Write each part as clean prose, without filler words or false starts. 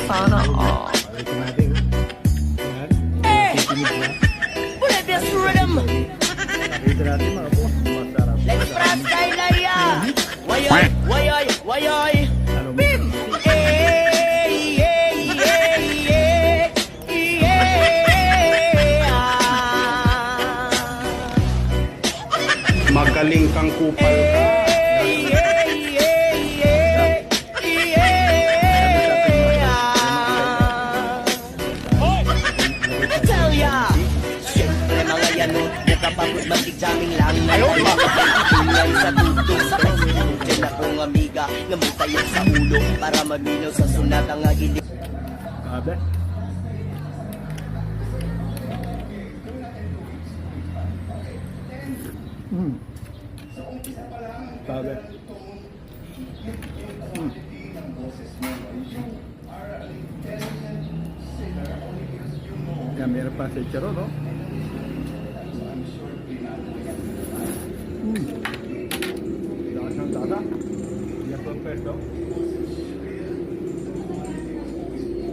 Sana all. Ito natin. Yan. Hey! Titinid na. Pull up this rhythm. Pakita natin mga boss. Masarap. Let's press Kailaya. Wayoy, wayoy, wayoy. Ano mo? Bim! Hey, hey, hey, hey, yeah. Magaling kang kupal ka. Hey, hey, hey, hey, yeah. Tell ya. Siyempre mga yanot, nakapagod magigsaming lang. Ayaw pa. Ingay sa tutos. Diyan akong amiga, ngamutayan sa ulo para maminaw sa sunat ang agili. Abe. Sabi. Yan, meron pa sa charo, no? Lasa ng lasa. Yan po ang pesto.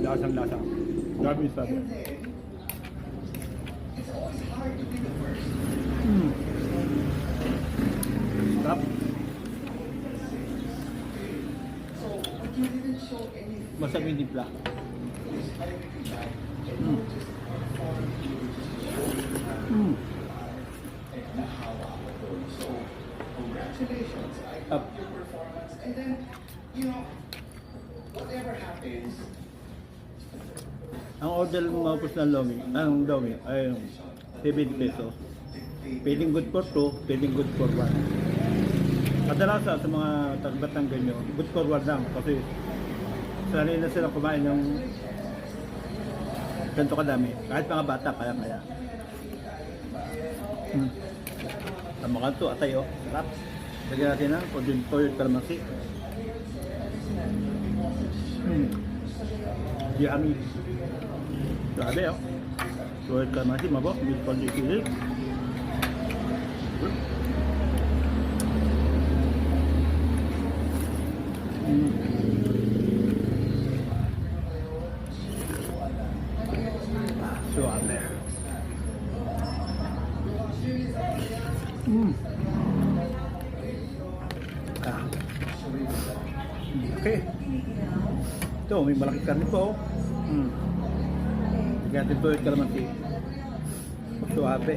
Lasang lasa. Grabe sabi. Stop. Masarap yung dipla. Up. And then, you know, whatever happens, Ang order maupos ng lomi, ang domi ay 70 pesos. Pwedeng good for 2, pwedeng good for 1. Kadalasan sa mga tagbatang ganyo, good for 1 lang kasi sanay na sila kumain ng ganito kadami. Kahit mga bata, kaya-kaya. Tama ka ito, atay o. Sarap. Lagyan natin ng toyo kalamansi. Yummy. Grabe o. Toyo kalamansi, mabok. With konti sili. Suave. Okay. Ito, may malaki karne po. Lagyan natin ito yung kalamansi. Suave.